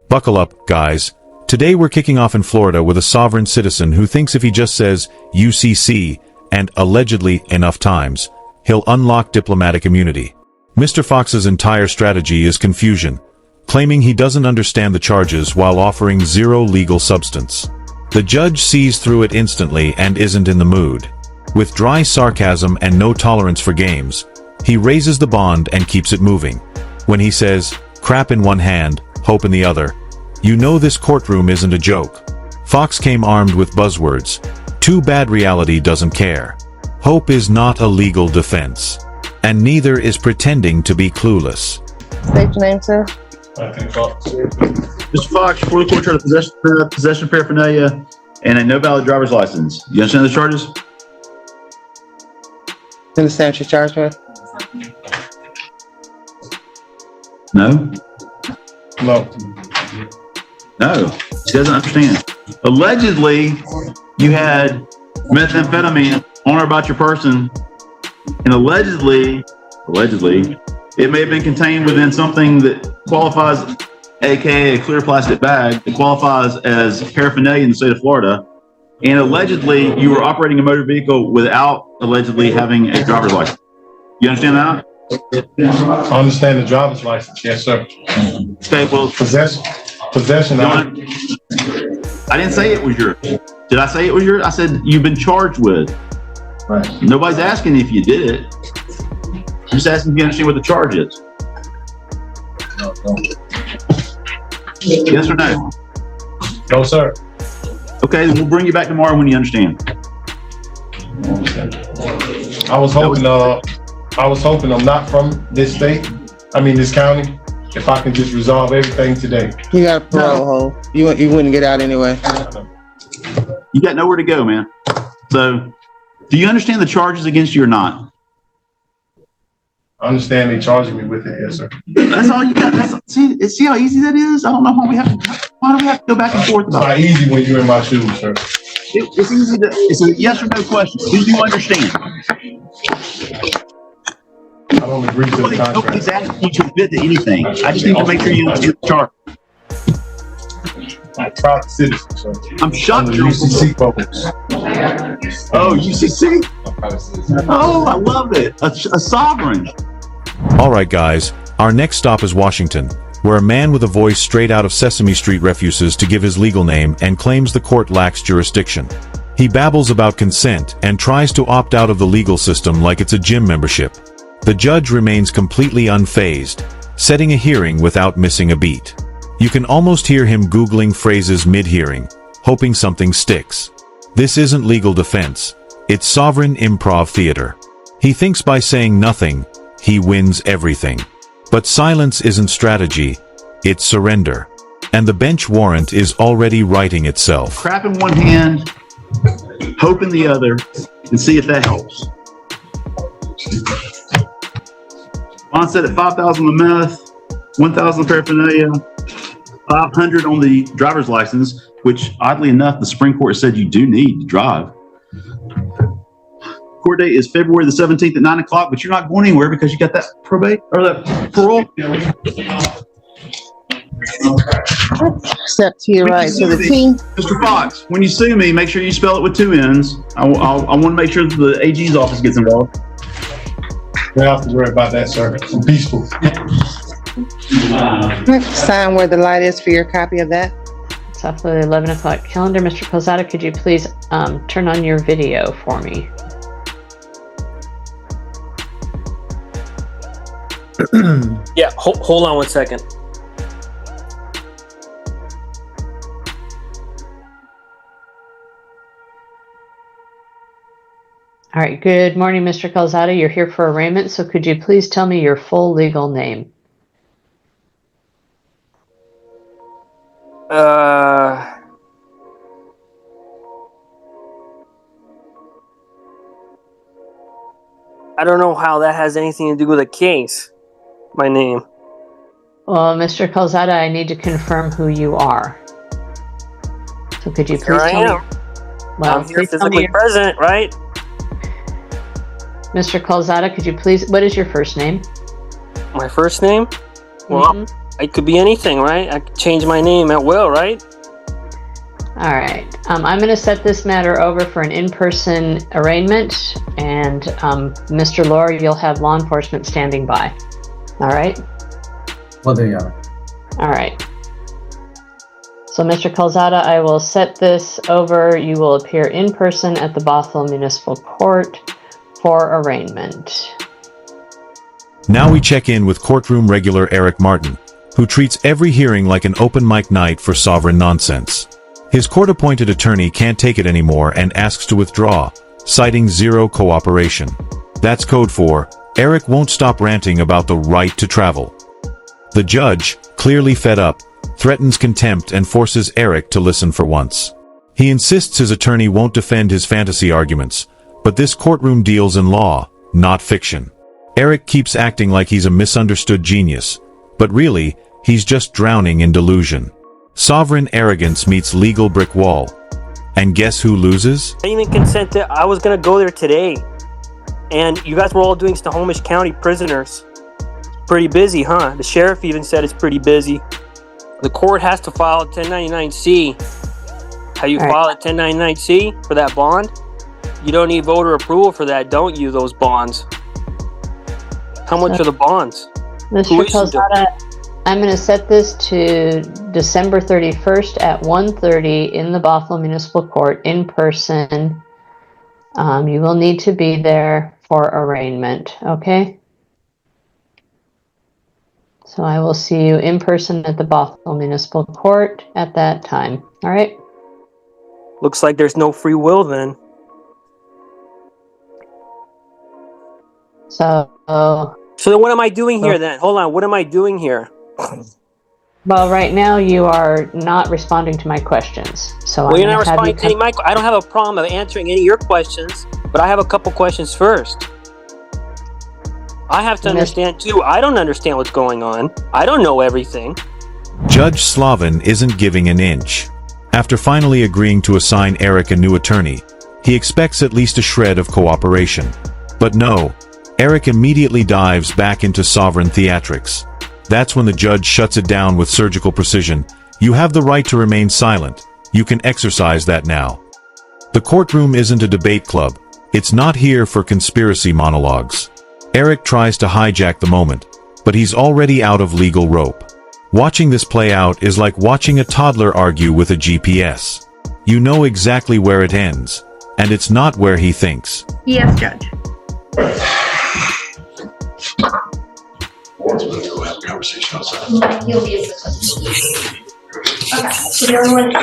Buckle up, guys. Today we're kicking off in Florida with a sovereign citizen who thinks if he just says UCC and allegedly enough times, he'll unlock diplomatic immunity. Mr. Fox's entire strategy is confusion, claiming he doesn't understand the charges while offering zero legal substance. The judge sees through it instantly and isn't in the mood. With dry sarcasm and no tolerance for games, he raises the bond and keeps it moving. When he says, crap in one hand, hope in the other, you know this courtroom isn't a joke. Fox came armed with buzzwords. Too bad reality doesn't care. Hope is not a legal defense. And neither is pretending to be clueless. State your name, sir. Mr. Fox, before the court trial of possession of paraphernalia and a no valid driver's license. You understand the charges? Understand what you're charged with? No? No. No. She doesn't understand. Allegedly, you had methamphetamine on or about your person, and allegedly, it may have been contained within something that qualifies, aka a clear plastic bag, that qualifies as paraphernalia in the state of Florida. And allegedly, you were operating a motor vehicle without allegedly having a driver's license. You understand that? I understand the driver's license, yes, sir. Okay, well, Possession. I didn't say it was yours. Did I say it was yours? I said you've been charged with. Right. Nobody's asking if you did it. I'm just asking if you understand what the charge is. Yes or no? No, sir. Okay, then we'll bring you back tomorrow when you understand. I was hoping I'm not from this state. This county. If I can just resolve everything today. You got a parole hold. You wouldn't get out anyway. You got nowhere to go, man. So, do you understand the charges against you or not? I understand they charging me with it, yes, sir. That's all you got. See how easy that is? I don't know why why do we have to go back and forth It's about not it? easy when you're in my shoes, sir. It's easy it's a yes or no question. Do you understand? I don't agree to the Nobody's contract. asking you to admit to anything. I just need to make sure you understand the charge. I'm a private citizen, sir. I'm shocked Under you're UCC bubbles. Oh, UCC? Oh, I love it. A sovereign. Alright guys, our next stop is Washington, where a man with a voice straight out of Sesame Street refuses to give his legal name and claims the court lacks jurisdiction. He babbles about consent and tries to opt out of the legal system like it's a gym membership. The judge remains completely unfazed, setting a hearing without missing a beat. You can almost hear him Googling phrases mid-hearing, hoping something sticks. This isn't legal defense. It's sovereign improv theater. He thinks by saying nothing, he wins everything. But silence isn't strategy, it's surrender. And the bench warrant is already writing itself. Crap in one hand, hope in the other, and see if that helps. Bond set at 5,000 on the meth, 1,000 paraphernalia, 500 on the driver's license, which oddly enough, the Supreme Court said you do need to drive. Court date is February the 17th at 9 o'clock, but you're not going anywhere because you got that probate or that parole. Step to your right to the T. Mr. Fox, when you sue me, make sure you spell it with 2 N's. I want to make sure that the AG's office gets involved. You don't have to worry about that, sir. I'm peaceful. Sign where the light is for your copy of that. It's off the 11 o'clock calendar. Mr. Calzada, could you please turn on your video for me? Yeah, hold on 1 second. All right, good morning, Mr. Calzada. You're here for arraignment, so could you please tell me your full legal name? I don't know how that has anything to do with the case. My name. Well, Mr. Calzada, I need to confirm who you are. So could you please Here I tell am. me? Well, I'm here please tell me physically your- present, right? Mr. Calzada, could you please, what is your first name? My first name? Well, It could be anything, right? I could change my name at will, right? All right. I'm going to set this matter over for an in-person arraignment, and Mr. Lohr, you'll have law enforcement standing by. All right? Well, there you are. All right. So, Mr. Calzada, I will set this over. You will appear in person at the Bothell Municipal Court for arraignment. Now we check in with courtroom regular Eric Martin, who treats every hearing like an open mic night for sovereign nonsense. His court-appointed attorney can't take it anymore and asks to withdraw, citing zero cooperation. That's code for, Eric won't stop ranting about the right to travel. The judge, clearly fed up, threatens contempt and forces Eric to listen for once. He insists his attorney won't defend his fantasy arguments, but this courtroom deals in law, not fiction. Eric keeps acting like he's a misunderstood genius, but really, he's just drowning in delusion. Sovereign arrogance meets legal brick wall. And guess who loses? I didn't even consent to. I was gonna go there today, and you guys were all doing Snohomish County prisoners. Pretty busy, huh? The sheriff even said it's pretty busy. The court has to file a 1099-C. How you file a 1099-C for that bond? You don't need voter approval for that, don't you? Those bonds. How much are the bonds? Mr. Calzada, I'm going to set this to December 31st at 1:30 in the Bothell Municipal Court in person. You will need to be there for arraignment, okay? So I will see you in person at the Bothell Municipal Court at that time, all right? Looks like there's no free will then. So then what am I doing here then? Hold on, what am I doing here? well, right now you are not responding to my questions. So Well, you're not responding to any of my I don't have a problem of answering any of your questions, but I have a couple questions first. I have to understand too. I don't understand what's going on. I don't know everything. Judge Slavin isn't giving an inch. After finally agreeing to assign Eric a new attorney, he expects at least a shred of cooperation. But no, Eric immediately dives back into sovereign theatrics. That's when the judge shuts it down with surgical precision. You have the right to remain silent. You can exercise that now. The courtroom isn't a debate club. It's not here for conspiracy monologues. Eric tries to hijack the moment, but he's already out of legal rope. Watching this play out is like watching a toddler argue with a GPS. You know exactly where it ends, and it's not where he thinks. Yes, Judge. We'll have a conversation outside. He'll be okay. So everyone,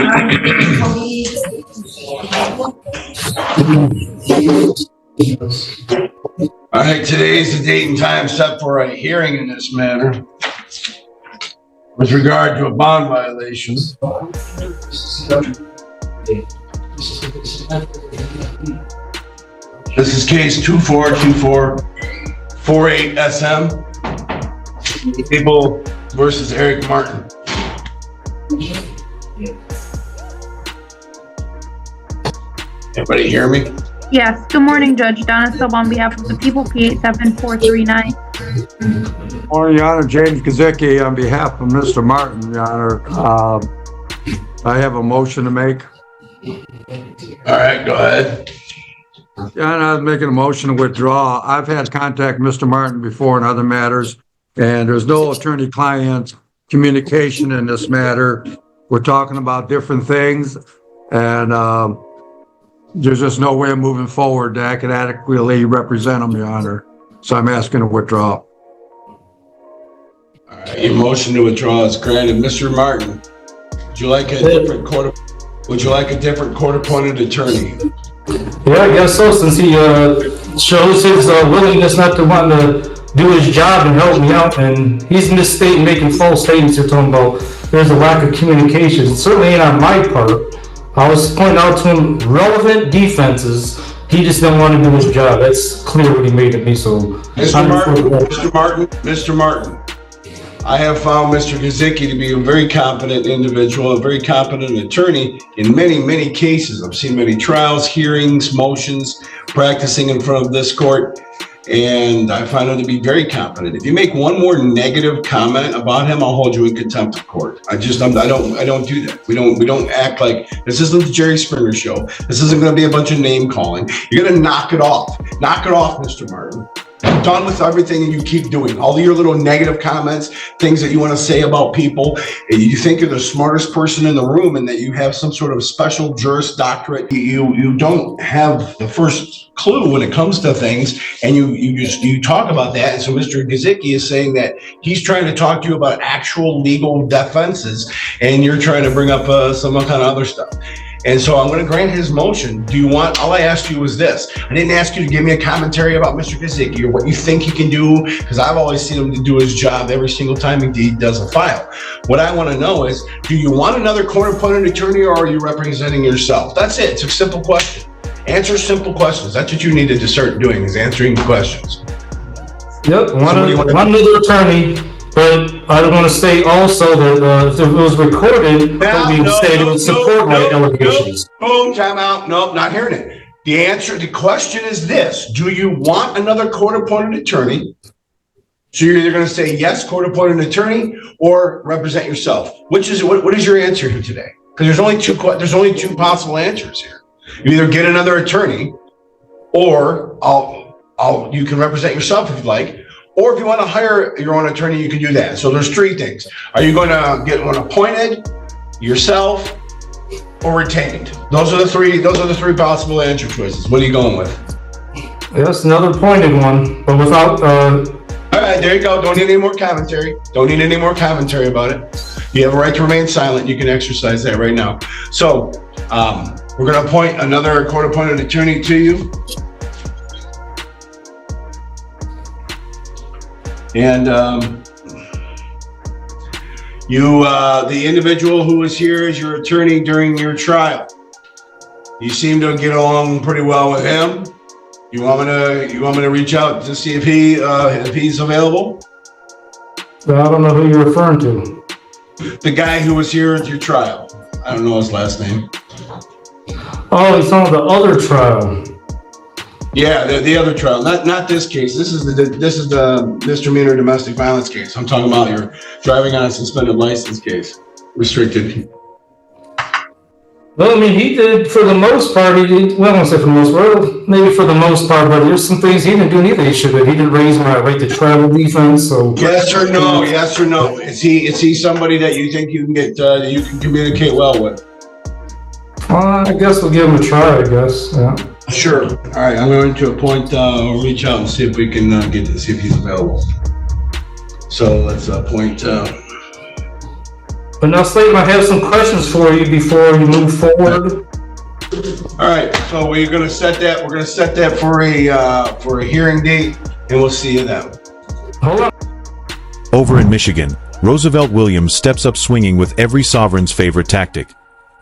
All right, today is the date and time set for a hearing in this matter with regard to a bond violation. This is case 242448SM. People versus Eric Martin. Everybody hear me? yes. Good morning, Judge. Donna Sub on behalf of the people, P87439. Morning, Your Honor. James Gazicki on behalf of Mr. Martin, Your Honor. I have a motion to make. All right, go ahead. Your Honor, I was making a motion to withdraw. I've had contact with Mr. Martin before in other matters, and there's no attorney-client communication in this matter. We're talking about different things, and there's just no way of moving forward that I can adequately represent him, Your Honor. So I'm asking to withdraw. All right, your motion to withdraw is granted. Mr. Martin, would you like a different court-appointed attorney? Yeah, I guess so, since he shows his willingness not to want to do his job and help me out, and he's misstating, making false statements. You're talking about there's a lack of communication. It certainly ain't on my part. I was pointing out to him relevant defenses. He just didn't want to do his job. That's clear what he made of me. So, Mr. Martin, I have found Mr. Gazicki to be a very competent individual, a very competent attorney in many, many cases. I've seen many trials, hearings, motions, practicing in front of this court. and I find him to be very competent. If you make one more negative comment about him, I'll hold you in contempt of court. I don't do that. We don't act like this isn't the Jerry Springer show. This isn't going to be a bunch of name calling. You're going to knock it off. Knock it off, Mr. Martin. I'm done with everything and you keep doing all your little negative comments, things that you want to say about people. And you think you're the smartest person in the room and that you have some sort of special juris doctorate. You don't have the first clue when it comes to things, and you talk about that. And so Mr. Gizicki is saying that he's trying to talk to you about actual legal defenses, and you're trying to bring up some kind of other stuff. And so I'm going to grant his motion. All I asked you was this. I didn't ask you to give me a commentary about Mr. Gizicki or what you think he can do, because I've always seen him to do his job every single time he does a file. What I want to know is, do you want another court-appointed attorney, or are you representing yourself? That's it. It's a simple question. Answer simple questions. That's what you needed to start doing, is answering questions. Yep, one other attorney, but I want to state also that if it was recorded, it would support my allegations. Boom, time out. Nope, not hearing it. The question is this: do you want another court-appointed attorney? So you're either going to say yes, court-appointed attorney, or represent yourself. What is your answer here today? Because there's only two possible answers here. You either get another attorney, or you can represent yourself if you like. Or if you want to hire your own attorney, you can do that. So there's three things. Are you going to get one appointed, yourself, or retained? Those are the three possible answer choices. What are you going with? Yes, another appointed one, but without. All right, there you go. Don't need any more commentary. Don't need any more commentary about it. You have a right to remain silent. You can exercise that right now. So we're going to appoint another court-appointed attorney to you. And the individual who was here as your attorney during your trial, you seem to get along pretty well with him. You want me to reach out to see if he's available? I don't know who you're referring to. The guy who was here at your trial. I don't know his last name. Oh, he's on the other trial. Yeah, the other trial, not this case. This is the misdemeanor domestic violence case. I'm talking about your driving on a suspended license case, restricted. Well, I mean, he did for the most part. I won't say for the most part, maybe for the most part, but there's some things he didn't do neither. He didn't raise my right to travel defense. So yes or no? Yes or no? Is he somebody that you think you can get that you can communicate well with? I guess we'll give him a try. I guess. Yeah. Sure. All right. I'm going to appoint or reach out and see if we can get to see if he's available. So let's appoint. But now, Slayton, I have some questions for you before you move forward. All right. So we're going to set that. We're going to set that for a hearing date, and we'll see you then. Hold on. Over in Michigan, Roosevelt Williams steps up swinging with every sovereign's favorite tactic,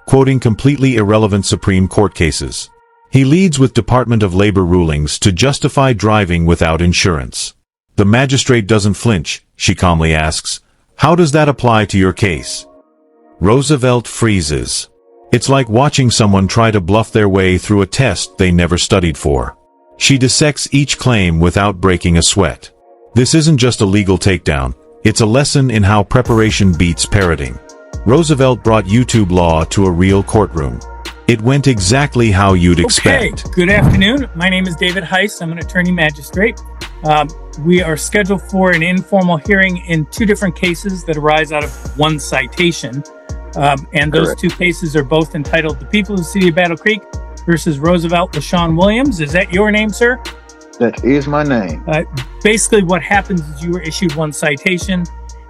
quoting completely irrelevant Supreme Court cases. He leads with Department of Labor rulings to justify driving without insurance. The magistrate doesn't flinch. She calmly asks, "How does that apply to your case?" Roosevelt freezes. It's like watching someone try to bluff their way through a test they never studied for. She dissects each claim without breaking a sweat. This isn't just a legal takedown. It's a lesson in how preparation beats parroting. Roosevelt brought YouTube law to a real courtroom. It went exactly how you'd expect. Okay, good afternoon. My name is David Heiss. I'm an attorney magistrate. We are scheduled for an informal hearing in two different cases that arise out of one citation. And those two cases are both entitled The People of the City of Battle Creek versus Roosevelt LaShawn Williams. Is that your name, sir? That is my name. Basically, what happens is you were issued one citation.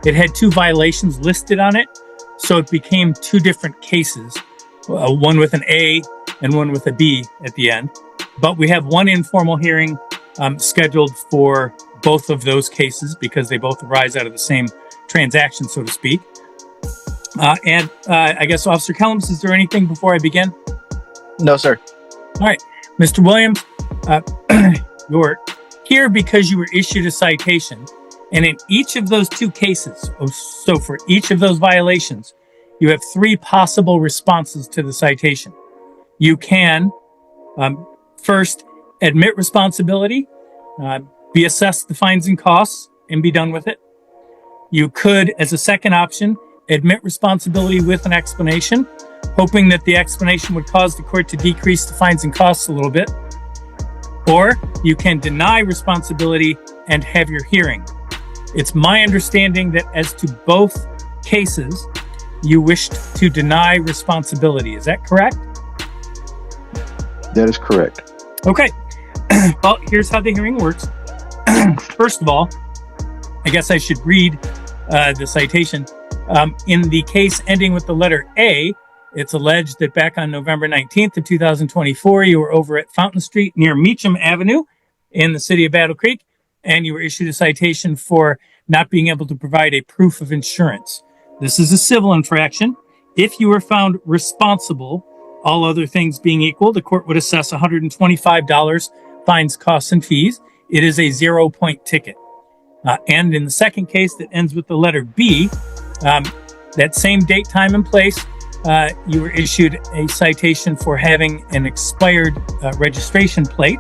It had two violations listed on it, so it became two different cases. One with an A and one with a B at the end. But we have one informal hearing scheduled for both of those cases because they both arise out of the same transaction, so to speak. And I guess, Officer Kellums, is there anything before I begin? No, sir. All right. Mr. Williams, you're here because you were issued a citation. And in each of those two cases, so for each of those violations, you have three possible responses to the citation. You can first admit responsibility. be assessed the fines and costs and be done with it. You could, as a second option, admit responsibility with an explanation, hoping that the explanation would cause the court to decrease the fines and costs a little bit. Or you can deny responsibility and have your hearing. It's my understanding that as to both cases, you wished to deny responsibility. Is that correct? That is correct. Okay. Well, here's how the hearing works. First of all, I guess I should read the citation. In the case ending with the letter A, it's alleged that back on November 19th of 2024, you were over at Fountain Street near Meacham Avenue in the city of Battle Creek, and you were issued a citation for not being able to provide a proof of insurance. This is a civil infraction. If you were found responsible, all other things being equal, the court would assess $125 fines, costs, and fees. It is a 0-point ticket. And in the second case that ends with the letter B, that same date, time, and place, you were issued a citation for having an expired registration plate.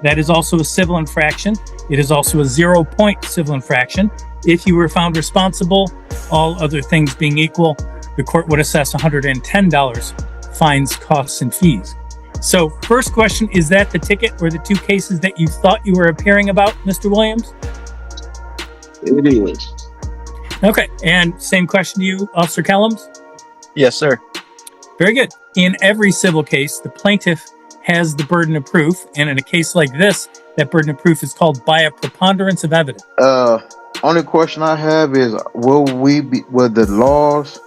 That is also a civil infraction. It is also a 0-point civil infraction. If you were found responsible, all other things being equal, the court would assess $110 fines, costs, and fees. So first question, is that the ticket or the two cases that you thought you were appearing about, Mr. Williams? It is. Okay, and same question to you, Officer Kellums? Yes, sir. Very good. In every civil case, the plaintiff has the burden of proof, and in a case like this, that burden of proof is called by a preponderance of evidence. Only question I have is, will the laws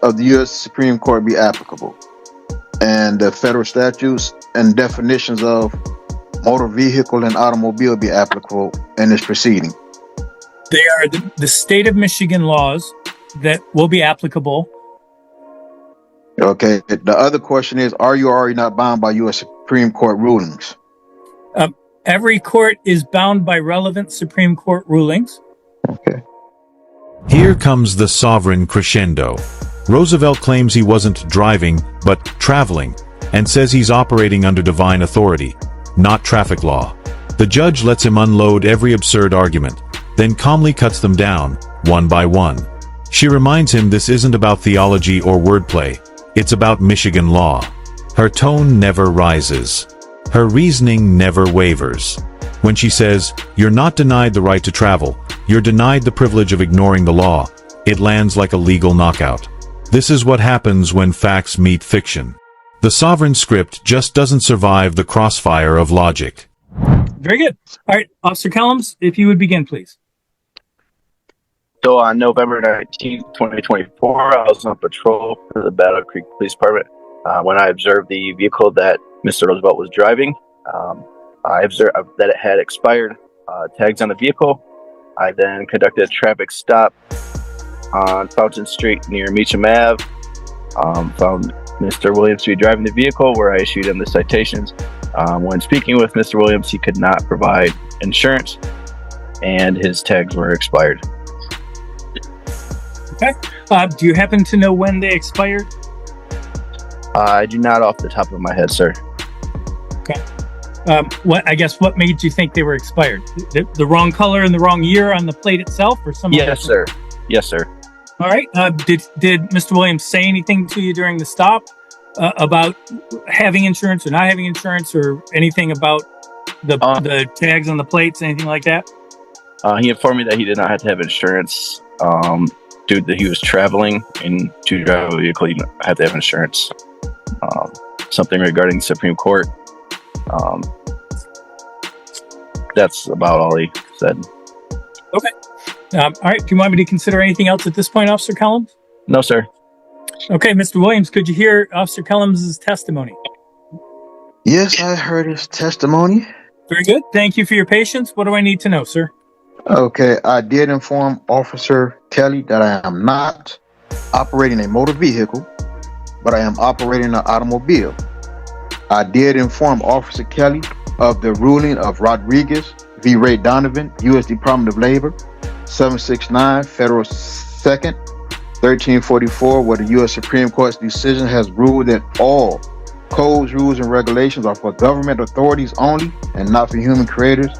of the U.S. Supreme Court be applicable? And the federal statutes and definitions of motor vehicle and automobile be applicable in this proceeding? They are the state of Michigan laws that will be applicable. Okay. The other question is, are you already not bound by U.S. Supreme Court rulings? Every court is bound by relevant Supreme Court rulings. Okay. Here comes the sovereign crescendo. Roosevelt claims he wasn't driving, but traveling, and says he's operating under divine authority, not traffic law. The judge lets him unload every absurd argument, then calmly cuts them down, one by one. She reminds him this isn't about theology or wordplay, it's about Michigan law. Her tone never rises. Her reasoning never wavers. When she says, "You're not denied the right to travel, you're denied the privilege of ignoring the law," it lands like a legal knockout. This is what happens when facts meet fiction. The sovereign script just doesn't survive the crossfire of logic. Very good. All right, Officer Kellums, if you would begin, please. So on November 19th, 2024, I was on patrol for the Battle Creek Police Department. When I observed the vehicle that Mr. Roosevelt was driving, I observed that it had expired tags on the vehicle. I then conducted a traffic stop on Fountain Street near Meacham Ave. Found Mr. Williams to be driving the vehicle, where I issued him the citations. When speaking with Mr. Williams, he could not provide insurance, and his tags were expired. Okay. Do you happen to know when they expired? I do not off the top of my head, sir. Okay. What made you think they were expired? The wrong color and the wrong year on the plate itself, or some? Yes, sir. Yes, sir. All right. Did Mr. Williams say anything to you during the stop about having insurance or not having insurance, or anything about the tags on the plates, anything like that? He informed me that he did not have to have insurance due to that he was traveling, and to drive a vehicle, you don't have to have insurance. Something regarding the Supreme Court. That's about all he said. Okay. All right. Do you want me to consider anything else at this point, Officer Kellums? No, sir. Okay, Mr. Williams, could you hear Officer Kellums' testimony? Yes, I heard his testimony. Very good. Thank you for your patience. What do I need to know, sir? Okay, I did inform Officer Kelly that I am not operating a motor vehicle, but I am operating an automobile. I did inform Officer Kelly of the ruling of Rodriguez v. Ray Donovan, U.S. Department of Labor, 769 Federal 2nd, 1344, where the U.S. Supreme Court's decision has ruled that all codes, rules, and regulations are for government authorities only and not for human creators.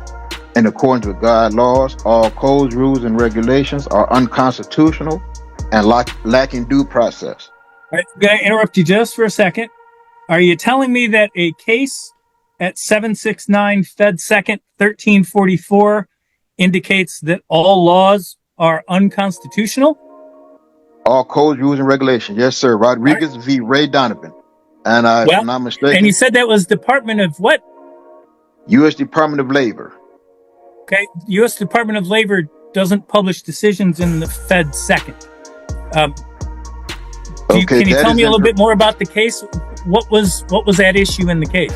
in accordance with God laws. All codes, rules, and regulations are unconstitutional and lacking due process. All right, I'm going to interrupt you just for a second. Are you telling me that a case at 769 Fed Second 1344 indicates that all laws are unconstitutional? All codes, rules, and regulations. Yes, sir. Rodriguez v. Ray Donovan. And if I'm not mistaken. And you said that was Department of what? U.S. Department of Labor. Okay. U.S. Department of Labor doesn't publish decisions in the Fed Second. Can you tell me a little bit more about the case? What was that issue in the case?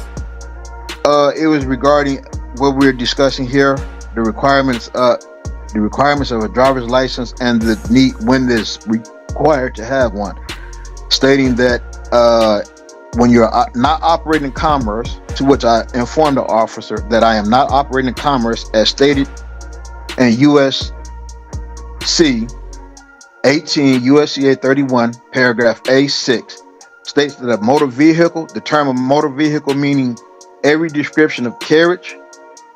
It was regarding what we're discussing here, the requirements of a driver's license and the need when it's required to have one, stating that when you're not operating commerce, to which I informed the officer that I am not operating commerce as stated in USC 18 USCA 31 paragraph A6 states that a motor vehicle, the term of motor vehicle meaning every description of carriage,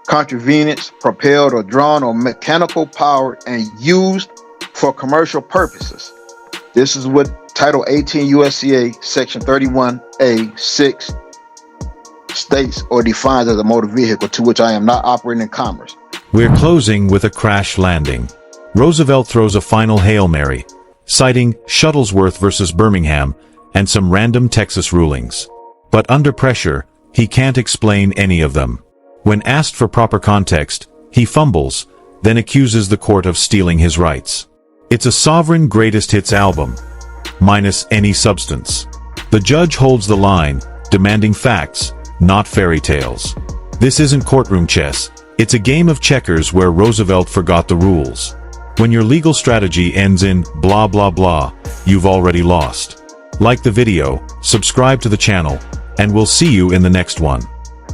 conveyance, propelled or drawn or mechanical powered and used for commercial purposes. This is what Title 18 USCA Section 31A6 states or defines as a motor vehicle, to which I am not operating in commerce. We're closing with a crash landing. Roosevelt throws a final Hail Mary, citing Shuttlesworth versus Birmingham and some random Texas rulings. But under pressure, he can't explain any of them. When asked for proper context, he fumbles, then accuses the court of stealing his rights. It's a Sovereign Greatest Hits album, minus any substance. The judge holds the line, demanding facts, not fairy tales. This isn't courtroom chess, it's a game of checkers where Roosevelt forgot the rules. When your legal strategy ends in blah blah blah, you've already lost. Like the video, subscribe to the channel, and we'll see you in the next one.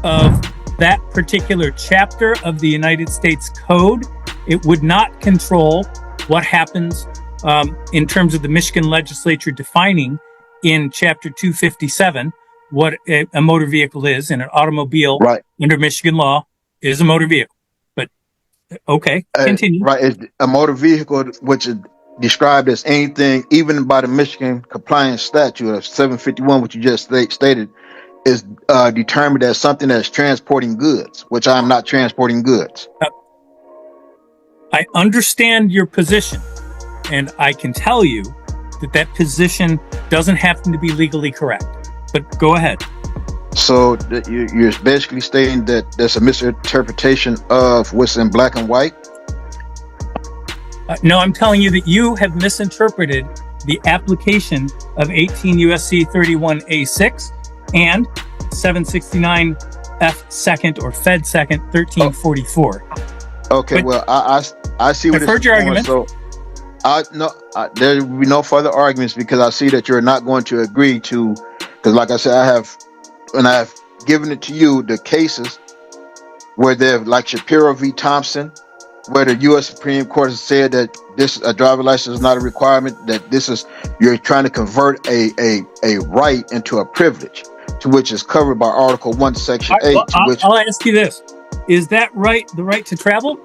Of that particular chapter of the United States Code, it would not control what happens in terms of the Michigan legislature defining in Chapter 257 what a motor vehicle is, and an automobile under Michigan law is a motor vehicle. But okay, continue. It's a motor vehicle, which is described as anything, even by the Michigan compliance statute of 751, which you just stated, is determined as something that's transporting goods, which I'm not transporting goods. I understand your position, and I can tell you that that position doesn't happen to be legally correct. But go ahead. So you're basically stating that there's a misinterpretation of what's in black and white? No, I'm telling you that you have misinterpreted the application of 18 USC 31A6 and 769 F second or Fed second 1344. Okay, well, I see what I've heard your argument. So there will be no further arguments because I see that you're not going to agree to, because like I said, I've given it to you, the cases where they're like Shapiro v. Thompson, where the U.S. Supreme Court has said that a driver license is not a requirement, that you're trying to convert a right into a privilege, to which is covered by Article 1, Section 8. I'll ask you this. Is that right, the right to travel?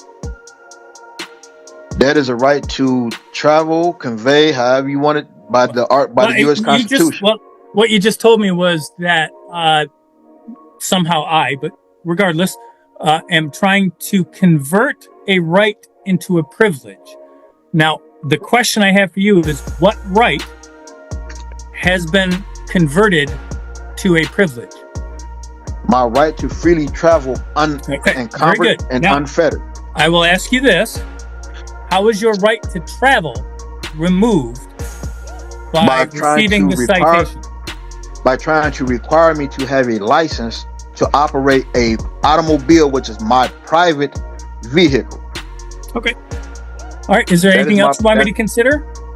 That is a right to travel, convey, however you want it, by the U.S. Constitution. What you just told me was that somehow but regardless, am trying to convert a right into a privilege. Now, the question I have for you is, what right has been converted to a privilege? My right to freely travel encumbered and unfettered. I will ask you this. How is your right to travel removed by receiving the citation? By trying to require me to have a license to operate a automobile, which is my private vehicle. Okay. All right. Is there anything else you want me to consider?